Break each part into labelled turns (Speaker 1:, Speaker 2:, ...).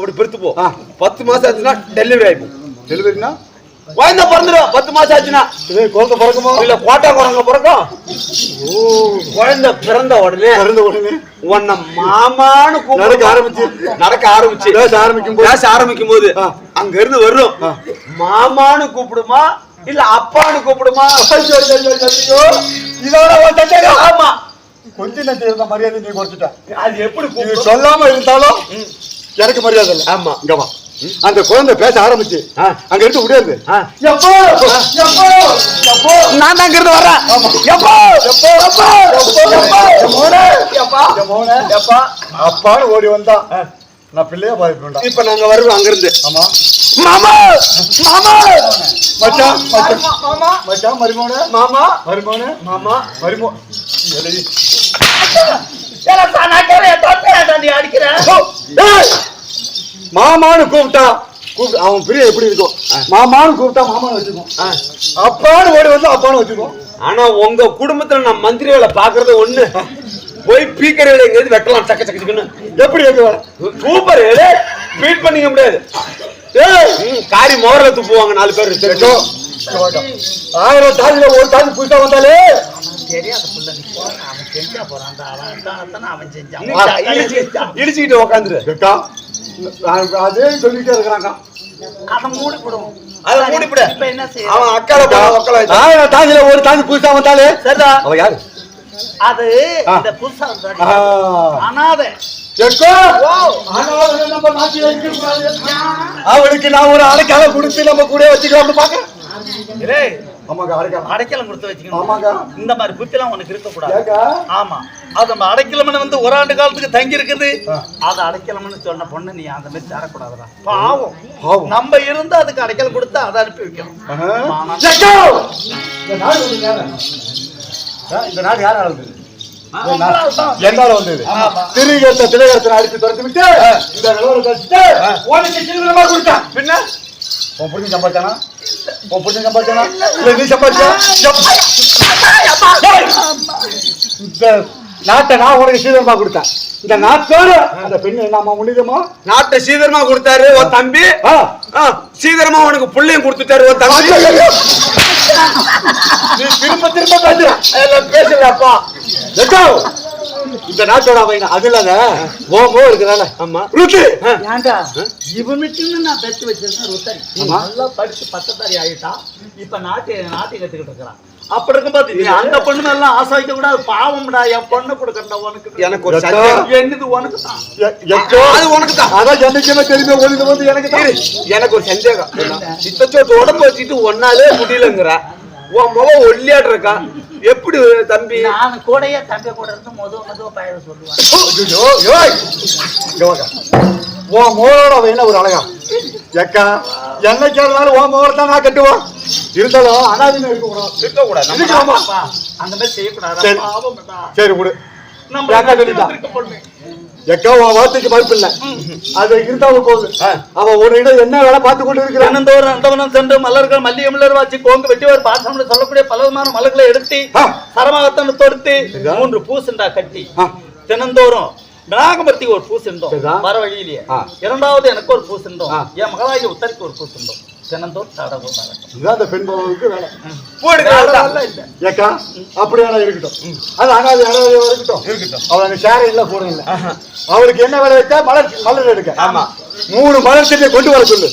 Speaker 1: அப்படி பெருத்து போ. 10 மாசம் ஆச்சுன்னா டெலிவரி ஆயிடும்.
Speaker 2: டெலிவரினா
Speaker 1: குழந்தை பிறந்துடும். 10 மாசம் ஆச்சுன்னா
Speaker 2: குழந்தை பிறக்குமா
Speaker 1: இல்ல கோட்டா குரங்க பிறக்கும். குழந்தை பிறந்த உடனே உன்னை மாமான்னு நடக்க ஆரம்பிச்சு பேச ஆரம்பிக்கும் போது அங்க இருந்து வரும். மாமான்னு கூப்பிடுமா இல்ல அப்பான்னு கூப்பிடுமா? இதோட ஆமா
Speaker 2: கொஞ்சம் நேரத்தில் மரியாதை நீ கொடுத்துட்ட.
Speaker 1: அது எப்படி
Speaker 2: சொல்லாம இருந்தாலும் எனக்கு மரியாதை இல்லை.
Speaker 1: ஆமா
Speaker 2: இங்கவா அந்த குழந்தை பேச ஆரம்பிச்சு அங்க இருந்து முடியாது.
Speaker 1: நான் அங்க இருந்து வரேன்.
Speaker 2: அப்பான்னு ஓடி வந்தா நான் பிள்ளையா பாதிப்பேன்.
Speaker 1: இப்ப நாங்க வருவோம் அங்க இருந்து.
Speaker 2: ஆமா
Speaker 1: மாமா மாமா
Speaker 2: மச்சான் மாமா மச்சான் மருமோனே
Speaker 1: மாமா
Speaker 2: மருமோனே
Speaker 1: மாமா
Speaker 2: மருமோ எழுதி மாமான்னு கூப்பிட்டா அவன் பிரிய எப்படி இருக்கும்? மாமான்னு கூப்பிட்டா மாமான்னு வச்சுக்கோம். அப்பான்னு ஓடி வந்து அப்பான்னு வச்சுக்கோம்.
Speaker 1: ஆனா உங்க குடும்பத்துல நான் மந்திரிகளை பாக்குறது ஒண்ணு. போய் பீக்கரையில எங்கேயாவது வெட்டலாம் சக்க சக்கன்னு.
Speaker 2: எப்படி இருக்கு?
Speaker 1: சூப்பர். பீட் பண்ணிக்க முடியாது. காரி மோரல துப்புவாங்க 4 பேர்.
Speaker 2: 1000 தாஜில ஒரு தாஜி புதுசா வந்தாலே
Speaker 1: இடிச்சுக்கிட்டு உக்காந்துரு.
Speaker 2: அதே சொல்லிட்டே இருக்கிறாங்க.
Speaker 1: அவன் அக்கால
Speaker 2: 1000 தாஜில ஒரு தாஜி புதுசா வந்தாலே
Speaker 1: சரிதான்.
Speaker 2: அவ யாரு?
Speaker 3: அது இந்த புதுசா அனாதை.
Speaker 2: அவனுக்கு நான் ஒரு அடைக்கால கொடுத்து நம்ம கூட வச்சுக்கலாம் பாக்க.
Speaker 3: அடைக்கலம் கொடுத்து வச்சுக்கணும். இந்த மாதிரி புத்திலாம் உனக்கு இருக்க கூடாது. ஆமா அது நம்ம அடைக்கலம்னு வந்து ஒரு ஆண்டு காலத்துக்கு தங்கி இருக்குது. அது அடைக்கலம்னு சொன்ன பொண்ணு நீ அந்த மாதிரி தரக்கூடாதுடா. பாவம் நம்ம இருந்து அதுக்கு அடைக்கலம் கொடுத்து அதை அனுப்பி வைக்கணும்.
Speaker 2: இந்த நாடு யார் ஆளுது? என்னால வந்தது திரைகரத்தை அடித்து துரத்து விட்டு இந்த நிலவரம் கொடுத்தான். பின்ன உன் புரிஞ்சு சம்பாதிச்சானா? உன் புரிஞ்சு சம்பாதிச்சானா இல்ல நீ சம்பாதிச்சா? இந்த நாட்டை நான் உனக்கு சீதனமா கொடுத்தேன். இந்த நாட்டோட அந்த பெண்ணு என்னமா முன்னிதமோ
Speaker 1: நாட்டை சீதனமா கொடுத்தாரு ஒரு தம்பி. சீதனமா உனக்கு புள்ளையும் கொடுத்துட்டாரு ஒரு தம்பி.
Speaker 2: நீ திரும்ப திரும்ப
Speaker 1: பேசுறப்பா.
Speaker 2: இந்த நாட்டோட பையன் அது இல்லாத ஓமோ இருக்குதால. ஆமா
Speaker 3: ஏண்டா இவனுக்குன்னு நான் பெற்று வச்சிருக்கேன். ருத்தரி நல்லா படிச்சு பட்டதாரி ஆயிட்டா. இப்ப நாட்டை கத்துக்கிட்டு இருக்கிறான். அப்படி இருக்கும்போது நீ அந்த பொண்ணு எல்லாம் ஆசை வைக்க கூடாது. பாவம்டா. என் பொண்ணு கொடுக்கறா உனக்கு.
Speaker 1: எனக்கு ஒரு சந்தேகம்.
Speaker 3: என்னது உனக்கு தான்.
Speaker 1: அது உனக்கு தான்.
Speaker 2: அதான் என்னைக்குமே தெரியுமே ஒளிந்து வந்து எனக்கு தான்.
Speaker 1: எனக்கு ஒரு சந்தேகம். சித்தச்சோட்டு உடம்பு வச்சுட்டு ஒன்னாலே முடியலங்கிற உன் முகம் ஒல்லியாட்டு இருக்கா. எப்படி தம்பி?
Speaker 3: நான் கூடயே தம்பி கூட இருந்து மொதல் பயிர சொல்லுவேன்.
Speaker 2: உன் மோளோட வேணா ஒரு அழகா எக்கா என்னைக்கு இருந்தாலும் உன் மோளை தான் நான் கட்டுவோம். இருந்தாலும் அனாதின்னு இருக்கக்கூடாது.
Speaker 3: அந்த மாதிரி செய்யக்கூடாது.
Speaker 2: சரி விடு. எக்கா உன் வார்த்தைக்கு மறுப்பு இல்லை. அது இருந்தாலும் போகுது. அவன் ஒரு இடம் என்ன வேலை பார்த்து கொண்டு இருக்கிறான்.
Speaker 3: தினந்தோறும் அந்தவனம் சென்று மலர்கள் மல்லிகை மலர் வாச்சி கோங்கு வெட்டிவார் பாசனம் சொல்லக்கூடிய பல விதமான மலர்களை எடுத்து சரமாகத்தனை தொடுத்து 3 பூசண்டா கட்டி தினந்தோறும் நாகமூர்த்திக்கு ஒரு பூசிண்டோம் வர வழியிலேயே. இரண்டாவது எனக்கு ஒரு பூசிண்டோம். என் மகளாகி உத்தரிக்கு ஒரு பூசிண்டோம். தினந்தோறும்
Speaker 2: அந்த பெண் பவனுக்கு வேலை ஏக்கா அப்படியான இருக்கட்டும். அது அனாதை இருக்கட்டும். அவனுக்கு சேர இல்ல கூட இல்ல. அவருக்கு என்ன வேலை வைத்தா மலர் எடுக்க. ஆமா 3 மலர் செடியை கொண்டு வர சொல்லு.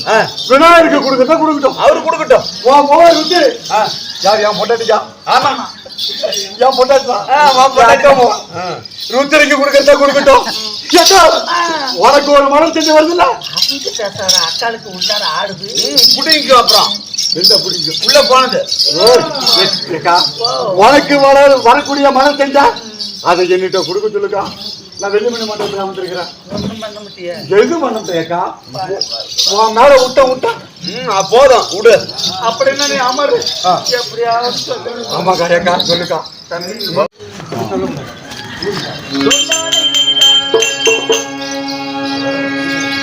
Speaker 2: விநாயகருக்கு கொடுக்கட்டும் கொடுக்கட்டும். அவரு கொடுக்கட்டும். உன் முகம் இருக்கு யார்? என் பொண்டாட்டிக்கா? ஆமா என் பொண்டாட்டி ருத்திரிக்கு கொடுக்கறதா கொடுக்கட்டும். உனக்கு ஒரு மலர் செடி வருதுல்ல.
Speaker 3: அக்காளுக்கு உள்ளார ஆடுது
Speaker 1: புடிங்க. அப்புறம்
Speaker 2: என்ன புடிங்க
Speaker 1: உள்ள போனது.
Speaker 2: உனக்கு வரக்கூடிய மலர் செஞ்சா அதை என்னிட்ட கொடுக்க சொல்லுக்கா. நான் வெள்ளிமணி மண்டபத்தில் வந்திருக்கிறேன். எது பண்ண ஏக்கா உன் மேல விட்டா போதும் விடு.
Speaker 3: அப்படின்னா நீ அமரு.
Speaker 2: ஆமாக்கா ஏக்கா சொல்லுக்கா. சொல்லுங்க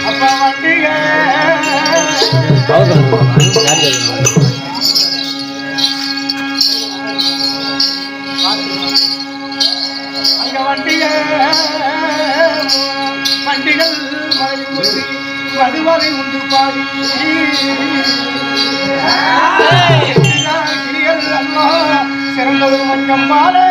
Speaker 3: அப்பா வண்டிக அங்க வண்டிகள் மலை
Speaker 4: அதுவரை உண்டு பாடி சிறந்தது மஞ்சம் பாலே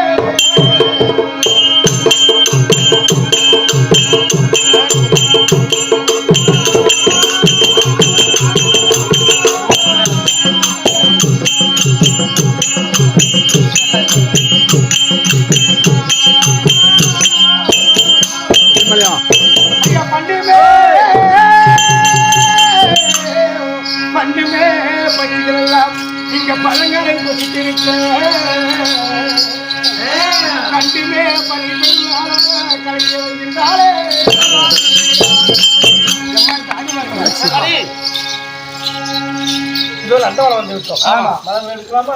Speaker 4: பண்டுமே பட்சிகளெல்லாம் இங்க பழங்களை கொதித்திருக்க கண்டுமே பணிகளால கலைக்க வருகின்றாலே அண்டவரம் வந்து விட்டோம் மரம் எடுக்கலாமா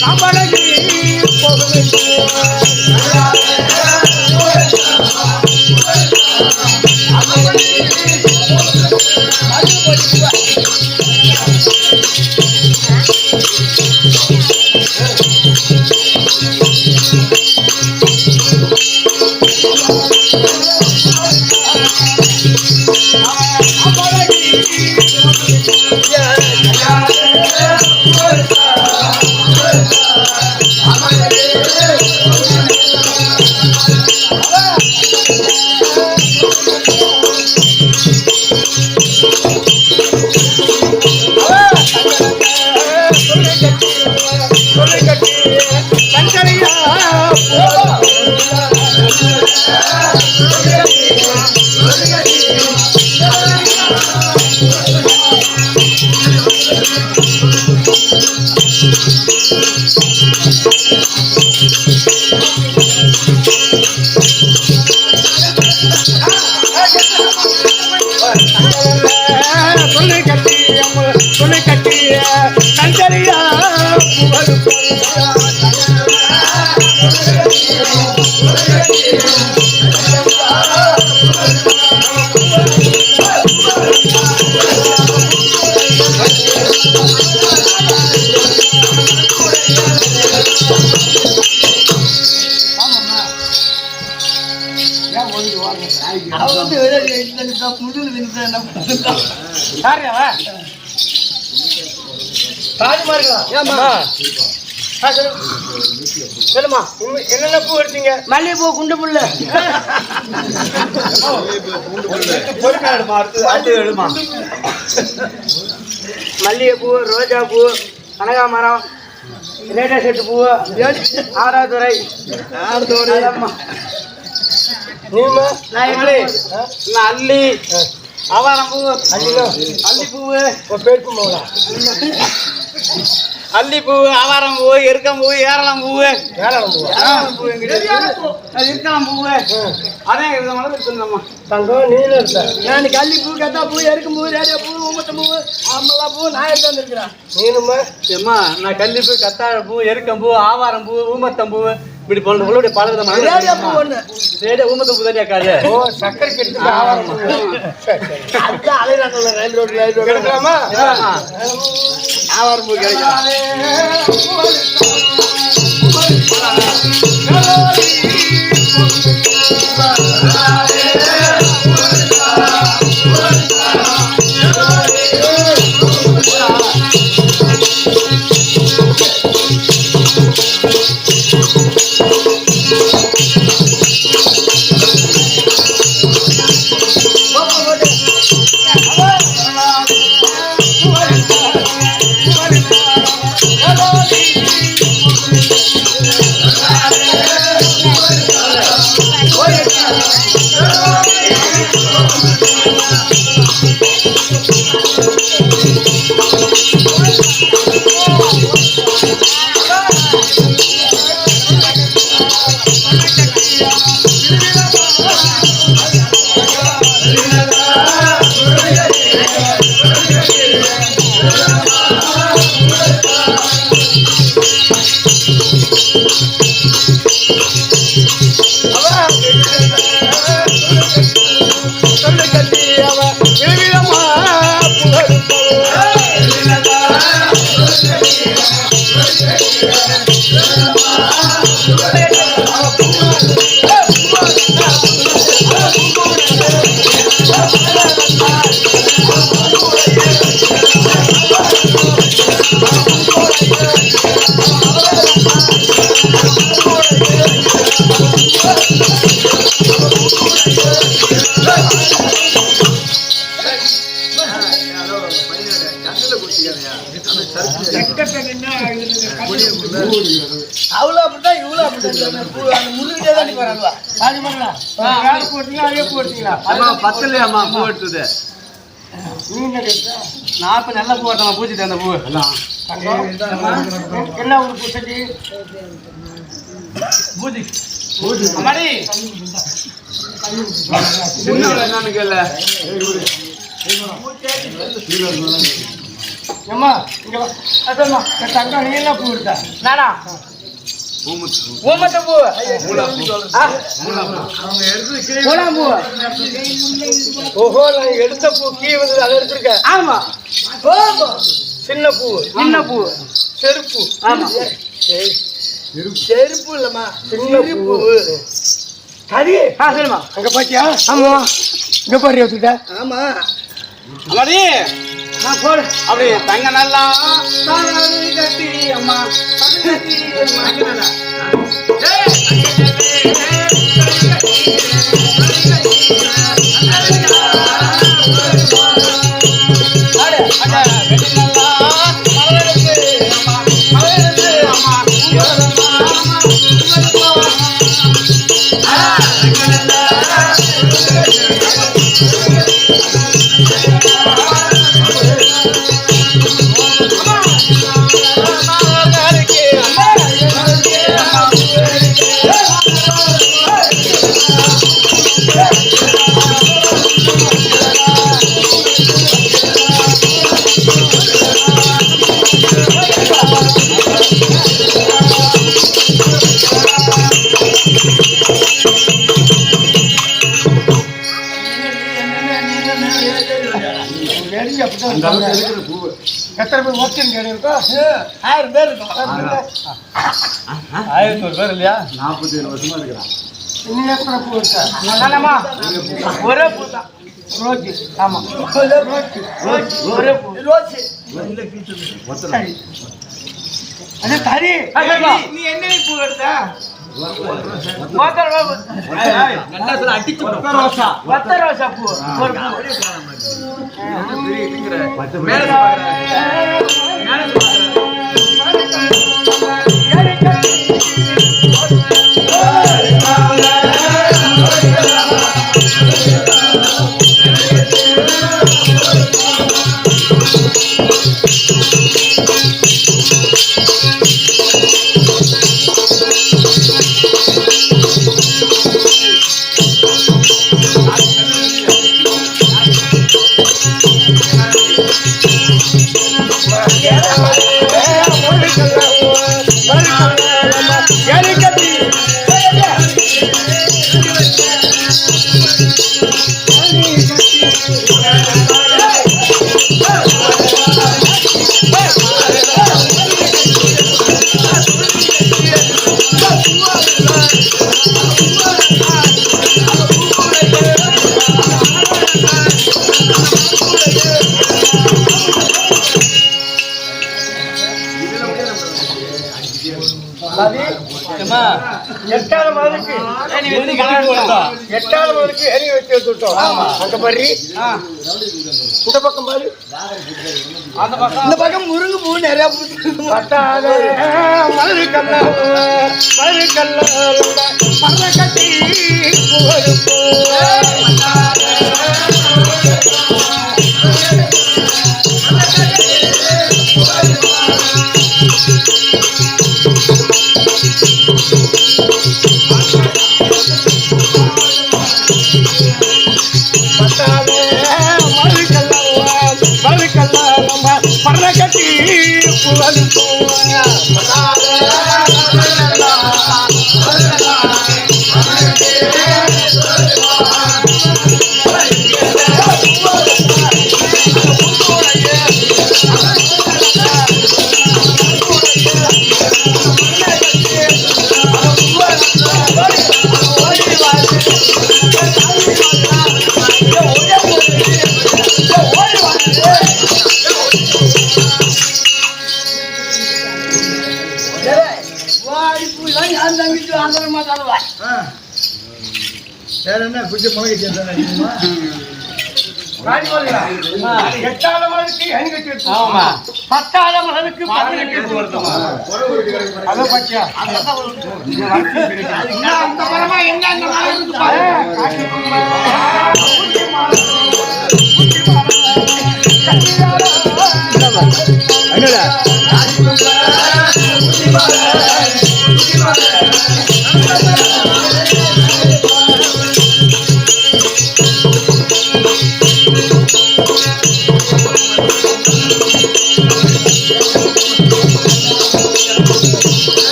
Speaker 4: கம்பளகி போகுது துணை கட்டிய கண்டறியா என்னென்ன பூ எடுத்தீங்க? மல்லிகைப்பூ, குண்டு புல்லு, மல்லிகைப்பூ, ரோஜா பூ, கனகாமரம், ரேடியா செட்டு பூ, ஆறாதுரை, அல்லி, ஆவாரம் பூ, அல்லிப்பூவு, அல்லிப்பூ, ஆவாரம் பூ, எருக்கம் பூ, ஏரளம் பூ, இருக்கலாம் பூ, அதே மலர்ந்துமா தங்கம் நீல இருக்க. நான் கல்லிப்பூ, கத்தா பூ, எருக்கும் பூ, ரேடியா பூ, ஊமத்தம் பூ, ஆம்பலா பூ, நான் எடுத்து வந்துருக்கிறேன். நீனுமா? ஏம்மா, நான் கல்லிப்பூ, கத்தாழ பூ, எருக்கம் பூ, ஆவாரம் பூ, ஊமத்தம் பூ, இப்படி போன உங்களுடைய பல விதமான ரேடியா பூ ஒண்ணு. ரேடியா ஊமத்தம் பூ தானே காது. ஓ, சக்கரை கெடுத்து ஆவாரம் பூ. அதுதான் அலைநாட்டுல ரயில் ரோடு கிடைக்கலாமா? ஆவாரம் பூ கிடைக்கும். அவ்வளோ அப்படிதான் இவ்வளோ அப்படிதான் முழுகிட்டே தான் போறாங்களா? போட்டீங்களா? பத்தலையாம்மா பூ எடுத்தது. நான் இப்ப நல்ல பூ எடுத்தேன், பூச்சிட்டு அந்த பூ என்ன ஒரு பூச்சி பூஜி அம்மாடி என்னன்னு கேள்ல அம்மா இங்க வா அதம்மா தங்கம் நீ என்ன பூ எடுத்த நானா ஓமத்த பூ பூ ஓஹோ நான் எடுத்த பூ கீ வந்து அதை எடுத்திருக்கேன் ஆமா சின்ன பூ செருப்பு ஆமா செருப்பு இல்லம்மா சின்ன பூ சரி சரிம்மா அங்க பாத்தியா ஆமா இங்க பாரு வச்சுட்ட ஆமா
Speaker 1: அம்மாடி
Speaker 4: நான் போடு
Speaker 1: அப்படி தங்க நல்லா
Speaker 4: கட்டி அம்மா எத்தனை பேர் ஒர்க்கிங் இருக்கோ 1000 பேர் இருக்கும் 1000 பேர் இல்லையா
Speaker 2: 47 வருஷமா இருக்கிறான்.
Speaker 4: நீ எத்தனை பூ இருக்கா ஒரே பூ தான் ரோஜி ஆமா ஒரே பூ ரோஜி சரி அது சரி நீ என்ன பூ எடுத்த வத்த ரோசா பூ ஒரு எட்டாவது மதுக்கு எரி வச்சு எடுத்துட்டோம் அங்க பாரு இந்த பக்கம் பாரு இந்த பக்கம் முருங்கு பூ நிறைய மலரு கல்ல மர கட்டி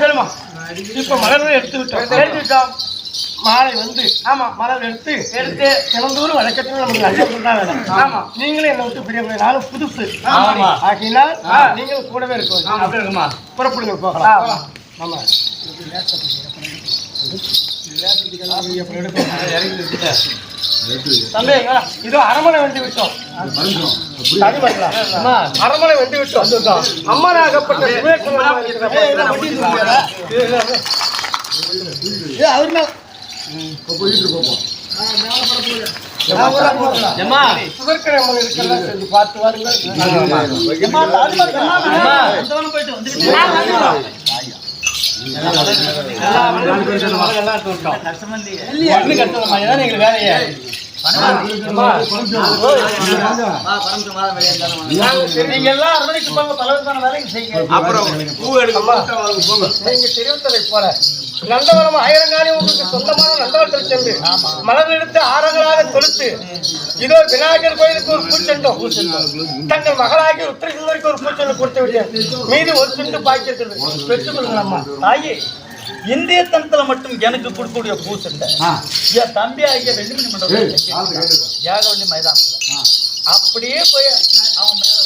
Speaker 4: சொல்லுமா. இப்ப மலர்கள் எடுத்து விட்டோம். மாலை வந்து ஆமா மலர் எடுத்து தினந்தோறும் வழக்கத்தில் நமக்கு நல்ல தான் வேணும். ஆமா நீங்களும் என்னை விட்டு பிரிய நானும் புதுசு ஆகினால் நீங்களும் கூடவே இருக்குமா. புறப்படுங்க போகலாம். ஆமா தம்பி இதோ அரமனை வந்து விட்டோம். அரமனை வந்து விட்டோம். அம்மனாகப்பட்ட பார்த்து வாருங்கள். வேலையே நீங்க எல்லாம் அரமனைக்கு போங்க. தலைவருக்கான வேலைக்கு செய்யுங்க. அப்புறம் பூ எடுக்க நீங்க தெரிவித்ததை போல நந்தவனம் ஆயிரங்காணி உங்களுக்கு சொந்தமான நந்தவனத்தில் சென்று மலர் எடுத்து ஆரங்களாக தொடுத்து இதோ விநாயகர் கோயிலுக்கு ஒரு பூச்செண்டும் தங்கள் மகளாகி உத்திர சுந்தரிக்கு ஒரு பூச்செண்டு கொடுத்து விட்டேன். மீது ஒரு துண்டு பாக்கி இருக்கிறது பெற்றுக் கொள்ளுங்களம்மா. தாயே இந்திய தனத்துல மட்டும் எனக்கு கொடுக்கக்கூடிய பூசண்டை என் தம்பி ஆகிய வெள்ளிமணி மண்டபம் யாகவல்லி மைதானத்துல அப்படியே போய் அவன் மேல